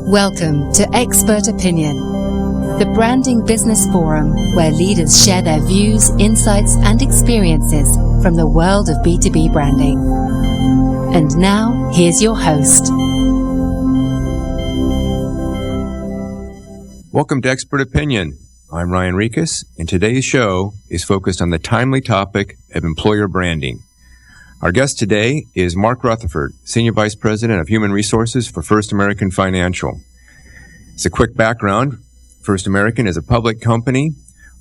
Welcome to Expert Opinion, the branding business forum where leaders share their views, insights, and experiences from the world of B2B branding. And now, here's your host. Welcome to Expert Opinion. I'm Rieches, and today's show is focused on the timely topic of employer branding. Our guest today is Mark Rutherford, Senior Vice President of Human Resources for First American Financial. As a quick background, First American is a public company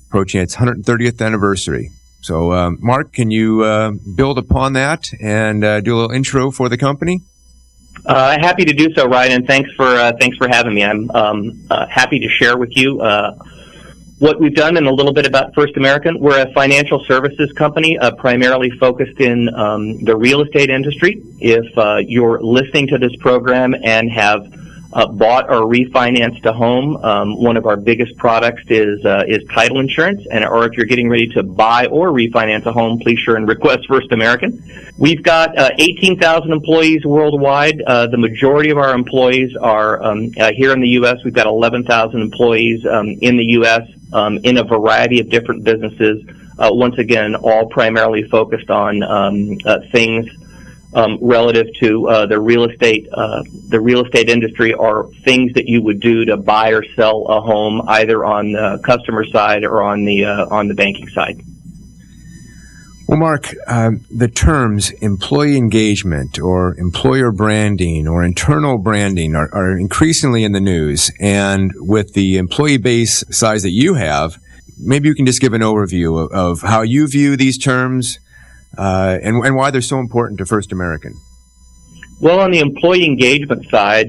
approaching its 130th anniversary. So, Mark, can you build upon that and do a little intro for the company? Happy to do so, Ryan, and thanks for having me. I'm happy to share with you what we've done and a little bit about First American. We're a financial services company primarily focused in the real estate industry. If you're listening to this program and have bought or refinanced a home, one of our biggest products is title insurance, or if you're getting ready to buy or refinance a home, please sure and request First American. We've got 18,000 employees worldwide. The majority of our employees are here in the U.S. We've got 11,000 employees in the U.S. In a variety of different businesses. Once again, all primarily focused on things relative to the real estate industry, or things that you would do to buy or sell a home, either on the customer side or on the banking side. Well, Mark, the terms employee engagement or employer branding or internal branding are increasingly in the news. And with the employee base size that you have, maybe you can just give an overview of how you view these terms and why they're so important to First American. Well, on the employee engagement side,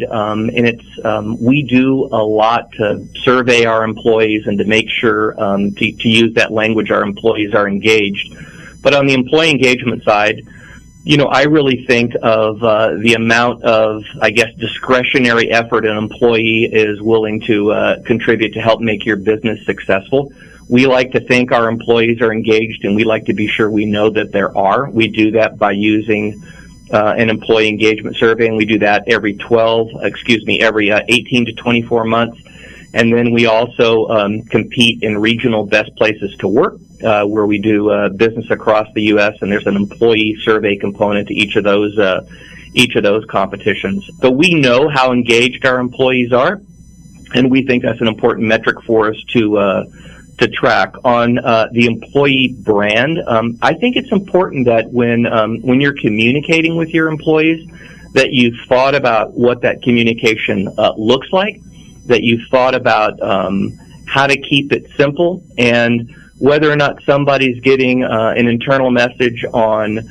we do a lot to survey our employees and to make sure, to use that language, our employees are engaged. But on the employee engagement side, I really think of the amount of, discretionary effort an employee is willing to contribute to help make your business successful. We like to think our employees are engaged, and we like to be sure we know that there are. We do that by using an employee engagement survey, and we do that every 18 to 24 months. And then we also compete in regional best places to work, where we do business across the U.S., and there's an employee survey component to each of those competitions. So we know how engaged our employees are, and we think that's an important metric for us to track. On the employee brand, I think it's important that when you're communicating with your employees, that you've thought about what that communication looks like, that you've thought about how to keep it simple, and whether or not somebody's getting an internal message on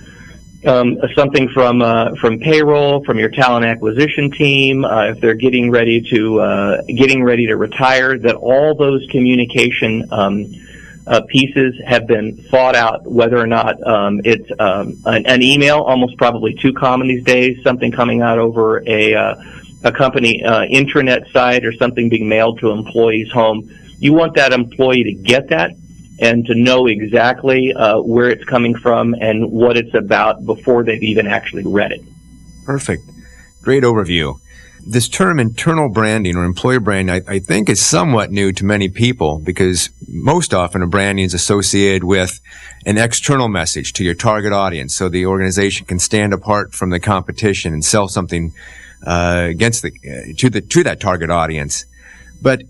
something from payroll, from your talent acquisition team, if they're getting ready to retire, that all those communication pieces have been thought out, whether or not it's an email, almost probably too common these days, something coming out over a company intranet site, or something being mailed to an employee's home. You want that employee to get that and to know exactly where it's coming from and what it's about before they've even actually read it. Perfect. Great overview. This term internal branding or employer branding, I think, is somewhat new to many people, because most often a branding is associated with an external message to your target audience, so the organization can stand apart from the competition and sell something to that target audience. But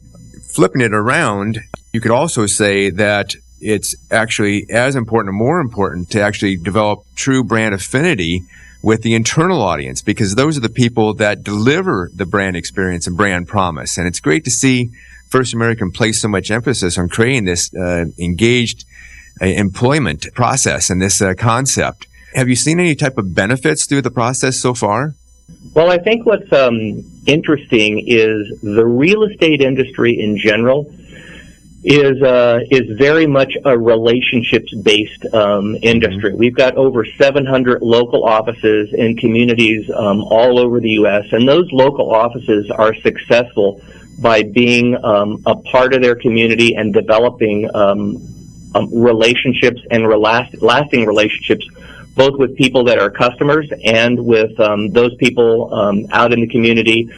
flipping it around, you could also say that it's actually as important or more important to actually develop true brand affinity with the internal audience, because those are the people that deliver the brand experience and brand promise. And it's great to see First American place so much emphasis on creating this engaged employment process and this concept. Have you seen any type of benefits through the process so far? Well, I think what's interesting is the real estate industry in general is very much a relationships-based industry. We've got over 700 local offices in communities all over the U.S., and those local offices are successful by being a part of their community and developing relationships and lasting relationships, both with people that are customers and with those people out in the community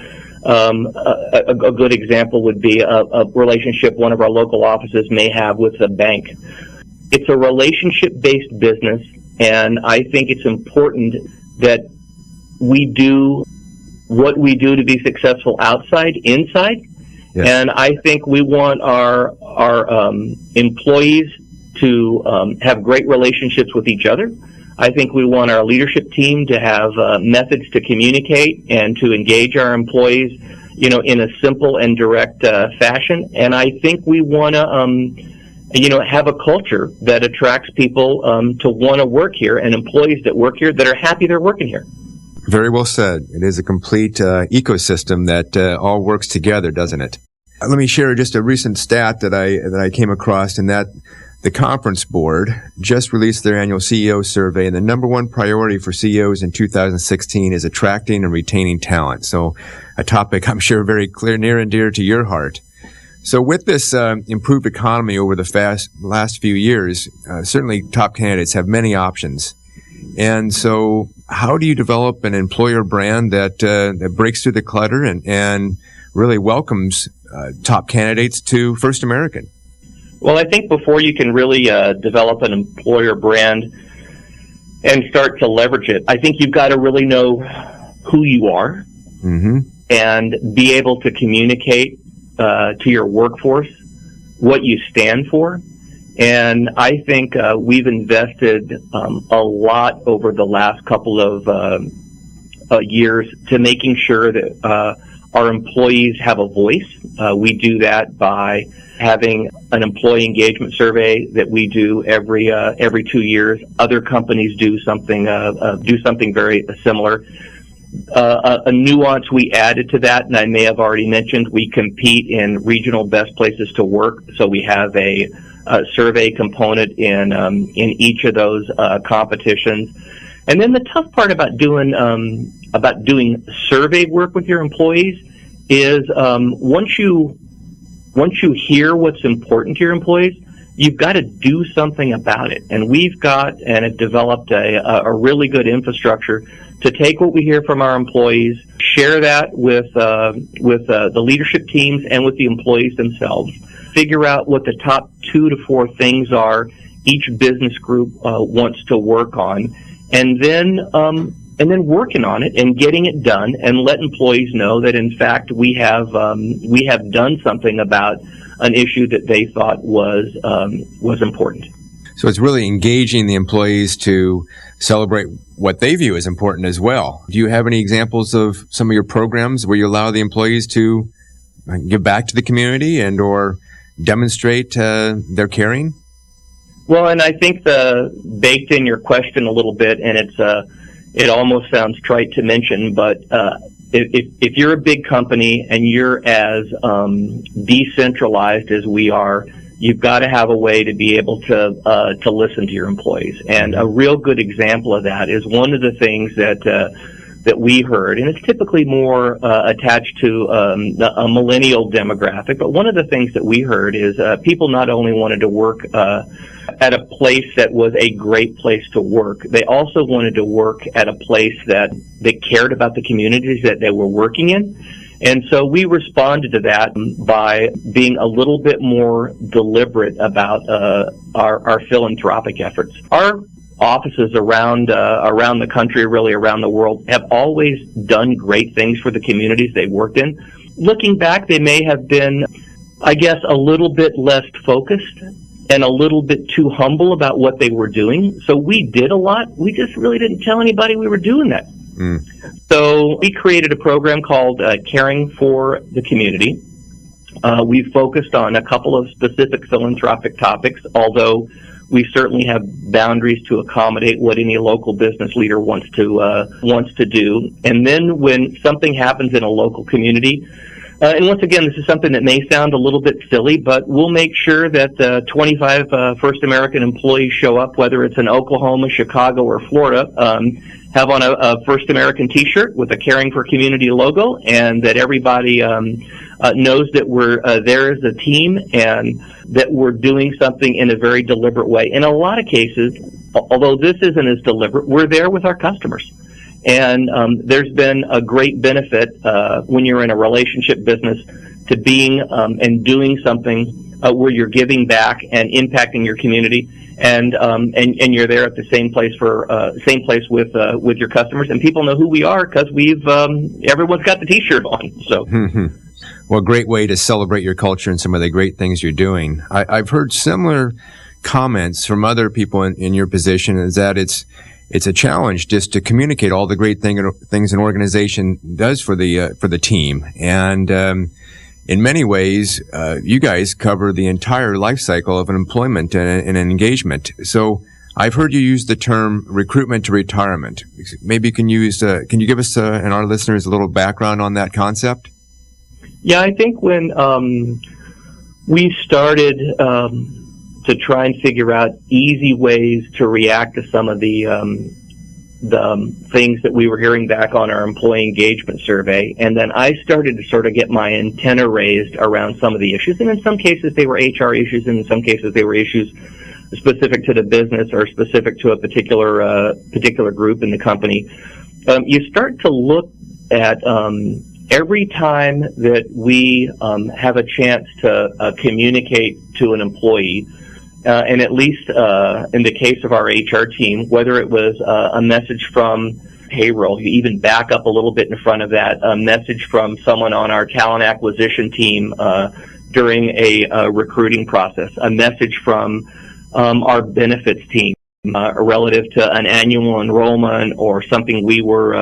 A good example would be a relationship one of our local offices may have with a bank. It's a relationship-based business, and I think it's important that we do what we do to be successful outside, inside. Yes. And I think we want our employees to have great relationships with each other. I think we want our leadership team to have methods to communicate and to engage our employees, in a simple and direct fashion. And I think we want to, have a culture that attracts people to want to work here, and employees that work here that are happy they're working here. Very well said. It is a complete ecosystem that all works together, doesn't it? Let me share just a recent stat that I came across, and that the Conference Board just released their annual CEO survey, and the number one priority for CEOs in 2016 is attracting and retaining talent. So a topic I'm sure very near and dear to your heart. So with this improved economy over the last few years, certainly top candidates have many options. And so how do you develop an employer brand that breaks through the clutter and really welcomes top candidates to First American? Well, I think before you can really develop an employer brand and start to leverage it, I think you've got to really know who you are and be able to communicate to your workforce what you stand for. And I think we've invested a lot over the last couple of years to making sure that our employees have a voice. We do that by having an employee engagement survey that we do every 2 years. Other companies do something very similar. A nuance we added to that, and I may have already mentioned, we compete in regional best places to work. So we have a survey component in each of those competitions. And then the tough part about doing survey work with your employees is once you hear what's important to your employees, you've got to do something about it. And we've got and have developed a really good infrastructure to take what we hear from our employees, share that with the leadership teams and with the employees themselves, figure out what the top 2 to 4 things are each business group wants to work on, and then working on it and getting it done, and let employees know that in fact we have done something about an issue that they thought was important. So it's really engaging the employees to celebrate what they view as important as well. Do you have any examples of some of your programs where you allow the employees to give back to the community and or demonstrate their caring? Well, and I think baked in your question a little bit, and it almost sounds trite to mention, but if you're a big company and you're as decentralized as we are, you've got to have a way to be able to listen to your employees. And a real good example of that is one of the things that we heard, and it's typically more attached to a millennial demographic, but one of the things that we heard is people not only wanted to work at a place that was a great place to work, they also wanted to work at a place that cared about the communities that they were working in. And so we responded to that by being a little bit more deliberate about our philanthropic efforts. Our offices around the country, really around the world, have always done great things for the communities they worked in. Looking back, they may have been, I guess, a little bit less focused and a little bit too humble about what they were doing. So we did a lot. We just really didn't tell anybody we were doing that. So we created a program called Caring for the Community. We focused on a couple of specific philanthropic topics, although we certainly have boundaries to accommodate what any local business leader wants to do. And then when something happens in a local community, and once again, this is something that may sound a little bit silly, but we'll make sure that 25 First American employees show up, whether it's in Oklahoma, Chicago, or Florida, have on a First American T-shirt with a Caring for Community logo, and that everybody knows that we're there as a team and that we're doing something in a very deliberate way. In a lot of cases, although this isn't as deliberate, we're there with our customers. And there's been a great benefit when you're in a relationship business to being and doing something where you're giving back and impacting your community, and you're there at the same place with your customers, and people know who we are because everyone's got the T-shirt on. So. Well, great way to celebrate your culture and some of the great things you're doing. I've heard similar comments from other people in your position, is that it's a challenge just to communicate all the great things an organization does for the team. And in many ways, you guys cover the entire life cycle of an employment and an engagement. So I've heard you use the term recruitment to retirement. Maybe can you give us and our listeners a little background on that concept? Yeah, I think when we started to try and figure out easy ways to react to some of the things that we were hearing back on our employee engagement survey, and then I started to sort of get my antenna raised around some of the issues. And in some cases they were HR issues, and in some cases they were issues specific to the business or specific to a particular group in the company. You start to look at every time that we have a chance to communicate to an employee, and at least in the case of our HR team, whether it was a message from payroll, you even back up a little bit in front of that, a message from someone on our talent acquisition team during a recruiting process, a message from our benefits team relative to an annual enrollment or something we were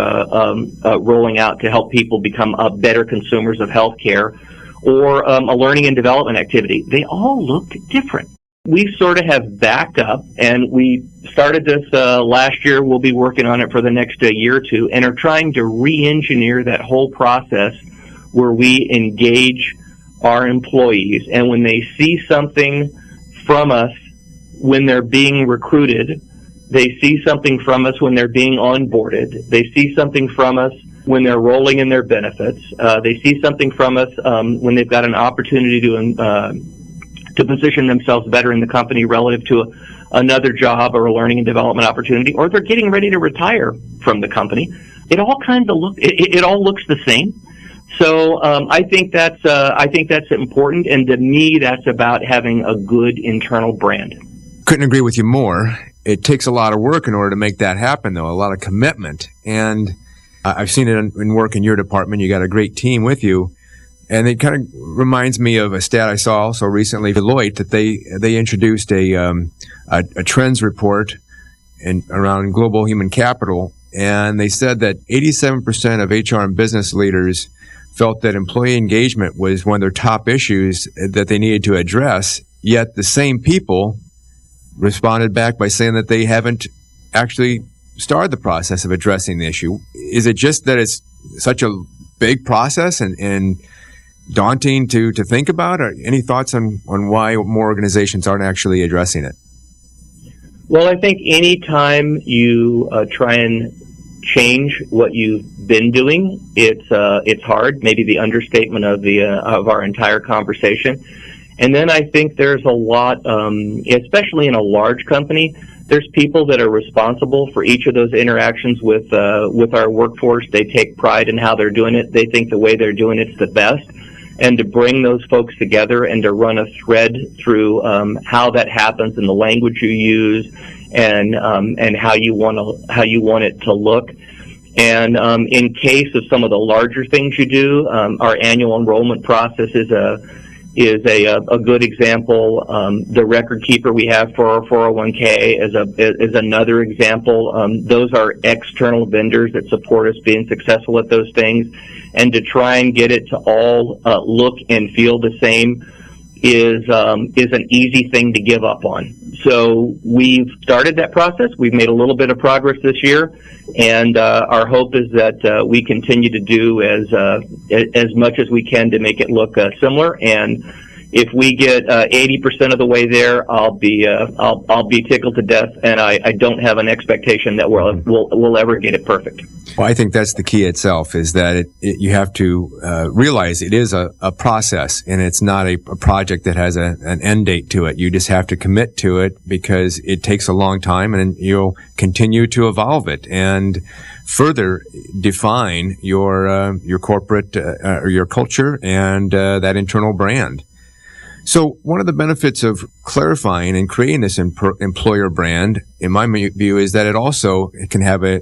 rolling out to help people become better consumers of healthcare, or a learning and development activity. They all looked different. We sort of have backed up, and we started this last year. We'll be working on it for the next year or two, and are trying to re-engineer that whole process where we engage our employees, and when they see something from us when they're being recruited, they see something from us when they're being onboarded, they see something from us when they're rolling in their benefits, they see something from us when they've got an opportunity to position themselves better in the company relative to another job or a learning and development opportunity, or they're getting ready to retire from the company. It all kind of it all looks the same. So I think that's important, and to me, that's about having a good internal brand. Couldn't agree with you more. It takes a lot of work in order to make that happen, though, a lot of commitment. And I've seen it in work in your department. You got a great team with you. And it kind of reminds me of a stat I saw also recently, Deloitte, that they introduced a trends report around global human capital. And they said that 87% of HR and business leaders felt that employee engagement was one of their top issues that they needed to address. Yet the same people responded back by saying that they haven't actually started the process of addressing the issue. Is it just that it's such a big process and daunting to think about? Or any thoughts on why more organizations aren't actually addressing it? Well, I think any time you try and change what you've been doing, it's hard. Maybe the understatement of our entire conversation. And then I think there's a lot, especially in a large company, there's people that are responsible for each of those interactions with our workforce. They take pride in how they're doing it. They think the way they're doing it's the best. And to bring those folks together and to run a thread through how that happens and the language you use and how you want it to look. And in case of some of the larger things you do, our annual enrollment process is a good example. The record keeper we have for our 401k is another example. Those are external vendors that support us being successful at those things. And to try and get it to all look and feel the same is an easy thing to give up on. So we've started that process. We've made a little bit of progress this year, and our hope is that we continue to do as much as we can to make it look similar. And if we get 80% of the way there, I'll be tickled to death, and I don't have an expectation that we'll ever get it perfect. Well, I think that's the key itself, is that you have to realize it is a process, and it's not a project that has an end date to it. You just have to commit to it because it takes a long time, and you'll continue to evolve it and further define your corporate or your culture and that internal brand. So one of the benefits of clarifying and creating this employer brand, in my view, is that it can have a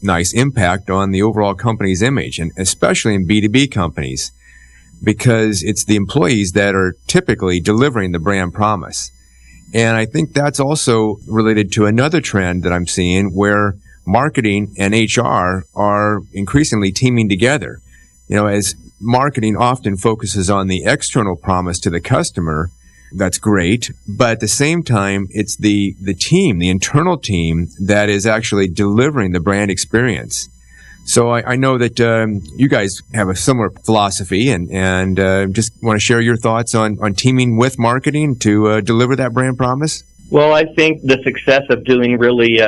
nice impact on the overall company's image, and especially in B2B companies, because it's the employees that are typically delivering the brand promise. And I think that's also related to another trend that I'm seeing, where marketing and HR are increasingly teaming together. As marketing often focuses on the external promise to the customer, that's great. But at the same time, it's the team, the internal team, that is actually delivering the brand experience. So I know that you guys have a similar philosophy, and just want to share your thoughts on teaming with marketing to deliver that brand promise. Well, I think the success of doing really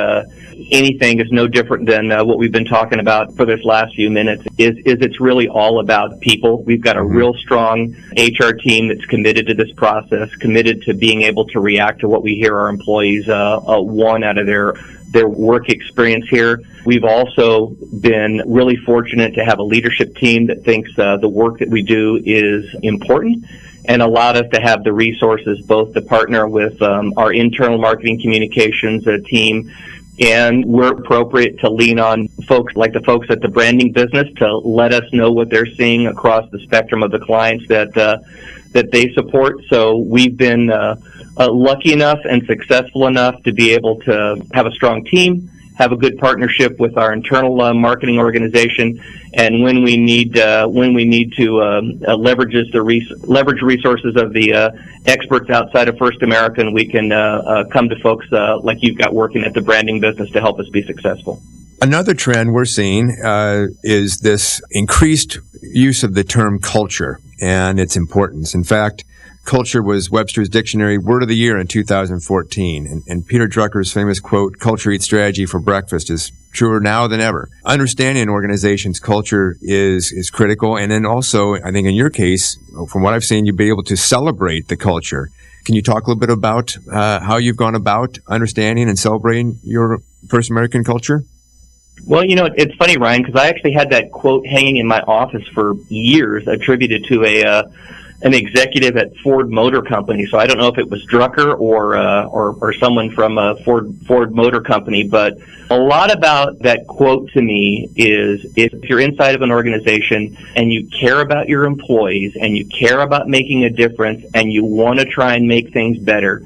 anything is no different than what we've been talking about for this last few minutes. Is it's really all about people. We've got a real strong HR team that's committed to this process, committed to being able to react to what we hear our employees want out of their work experience here. We've also been really fortunate to have a leadership team that thinks the work that we do is important, and allowed us to have the resources both to partner with our internal marketing communications team, and we're appropriate to lean on folks like the folks at the branding business to let us know what they're seeing across the spectrum of the clients that they support. So we've been lucky enough and successful enough to be able to have a strong team, have a good partnership with our internal marketing organization, and when we need to leverage resources of the experts outside of First American, we can come to folks like you've got working at the branding business to help us be successful. Another trend we're seeing is this increased use of the term culture and its importance. In fact, culture was Webster's Dictionary Word of the Year in 2014. And Peter Drucker's famous quote, "Culture eats strategy for breakfast," is truer now than ever. Understanding an organization's culture is critical. And then also, I think in your case, from what I've seen, you've been able to celebrate the culture. Can you talk a little bit about how you've gone about understanding and celebrating your First American culture? Well, it's funny, Ryan, because I actually had that quote hanging in my office for years, attributed to an executive at Ford Motor Company. So I don't know if it was Drucker or someone from Ford Motor Company, but a lot about that quote to me is, if you're inside of an organization and you care about your employees and you care about making a difference and you want to try and make things better,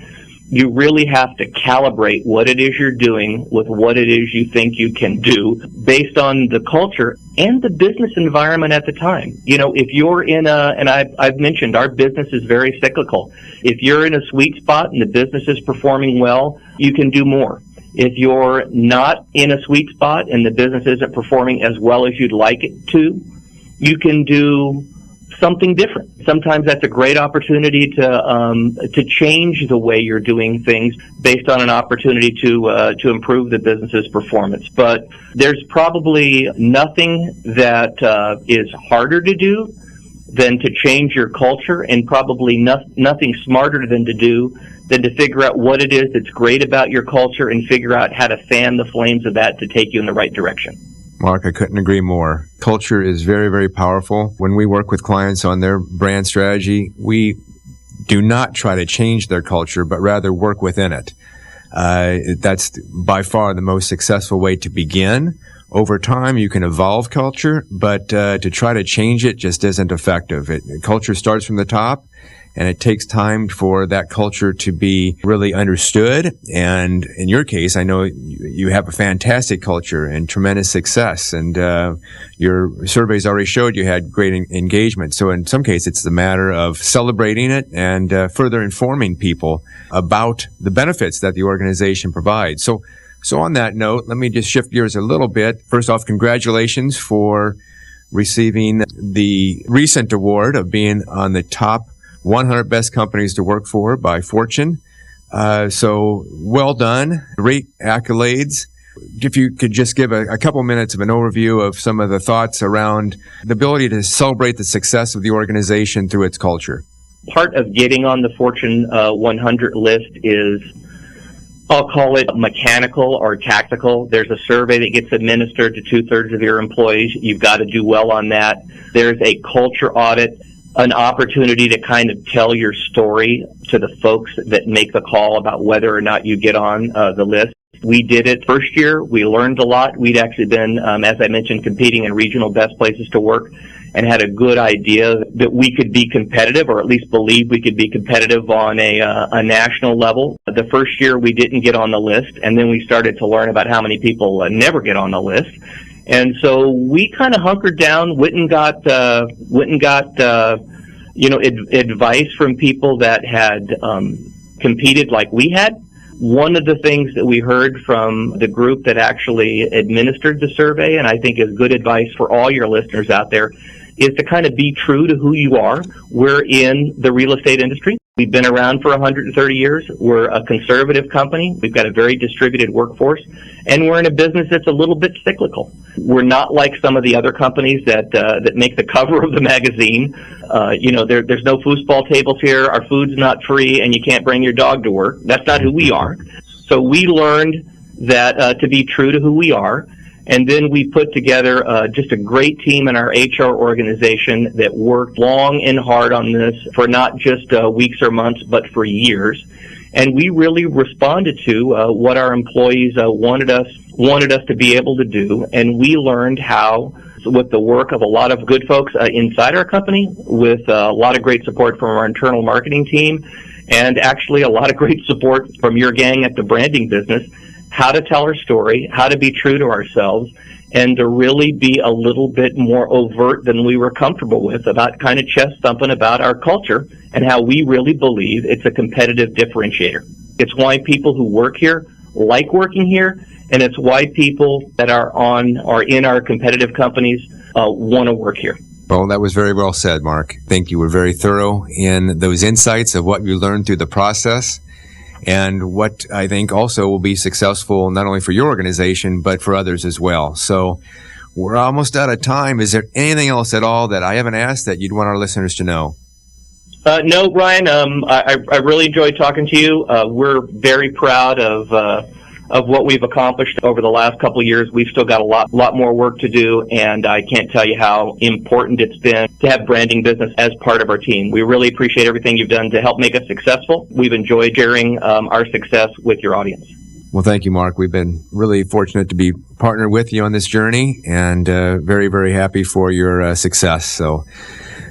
you really have to calibrate what it is you're doing with what it is you think you can do based on the culture and the business environment at the time. If you're in and I've mentioned our business is very cyclical. If you're in a sweet spot and the business is performing well, you can do more. If you're not in a sweet spot and the business isn't performing as well as you'd like it to, you can do something different. Sometimes that's a great opportunity to change the way you're doing things based on an opportunity to improve the business's performance. But there's probably nothing that is harder to do than to change your culture, and probably nothing smarter than to figure out what it is that's great about your culture and figure out how to fan the flames of that to take you in the right direction. Mark, I couldn't agree more. Culture is very, very powerful. When we work with clients on their brand strategy, we do not try to change their culture, but rather work within it. That's by far the most successful way to begin. Over time, you can evolve culture, but to try to change it just isn't effective. Culture starts from the top, and it takes time for that culture to be really understood. And in your case, I know you have a fantastic culture and tremendous success, and your surveys already showed you had great engagement. So in some cases, it's the matter of celebrating it and further informing people about the benefits that the organization provides. So on that note, let me just shift gears a little bit. First off, congratulations for receiving the recent award of being on the top 100 Best Companies to Work For by Fortune. So well done. Great accolades. If you could just give a couple minutes of an overview of some of the thoughts around the ability to celebrate the success of the organization through its culture. Part of getting on the Fortune 100 list is, I'll call it mechanical or tactical. There's a survey that gets administered to 2/3 of your employees. You've got to do well on that. There's a culture audit, an opportunity to kind of tell your story to the folks that make the call about whether or not you get on the list. We did it first year. We learned a lot. We'd actually been, as I mentioned, competing in regional best places to work and had a good idea that we could be competitive, or at least believe we could be competitive on a national level. The first year we didn't get on the list, and then we started to learn about how many people never get on the list. And so we kind of hunkered down, went and got advice from people that had competed like we had. One of the things that we heard from the group that actually administered the survey, and I think is good advice for all your listeners out there, is to kind of be true to who you are. We're in the real estate industry. We've been around for 130 years. We're a conservative company. We've got a very distributed workforce, and we're in a business that's a little bit cyclical. We're not like some of the other companies that make the cover of the magazine. There's no foosball tables here. Our food's not free, and you can't bring your dog to work. That's not who we are. So we learned that to be true to who we are. And then we put together just a great team in our HR organization that worked long and hard on this for not just weeks or months, but for years. And we really responded to what our employees wanted us to be able to do. And we learned how, with the work of a lot of good folks inside our company, with a lot of great support from our internal marketing team, and actually a lot of great support from your gang at the branding business, how to tell our story, how to be true to ourselves, and to really be a little bit more overt than we were comfortable with about kind of chest thumping about our culture and how we really believe it's a competitive differentiator. It's why people who work here like working here, and it's why people that are in our competitive companies want to work here. Well, that was very well said, Mark. I think you were very thorough in those insights of what you learned through the process, and what I think also will be successful not only for your organization, but for others as well. So we're almost out of time. Is there anything else at all that I haven't asked that you'd want our listeners to know? No, Ryan, I really enjoyed talking to you. We're very proud of what we've accomplished over the last couple of years. We've still got a lot more work to do, and I can't tell you how important it's been to have branding business as part of our team. We really appreciate everything you've done to help make us successful. We've enjoyed sharing our success with your audience. Well, thank you, Mark. We've been really fortunate to be partnered with you on this journey, and very, very happy for your success. So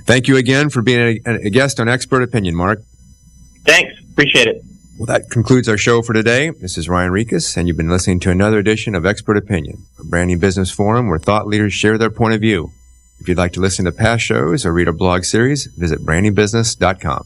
thank you again for being a guest on Expert Opinion, Mark. Thanks. Appreciate it. Well, that concludes our show for today. This is Ryan Rieches, and you've been listening to another edition of Expert Opinion, a branding business forum where thought leaders share their point of view. If you'd like to listen to past shows or read our blog series, visit brandingbusiness.com.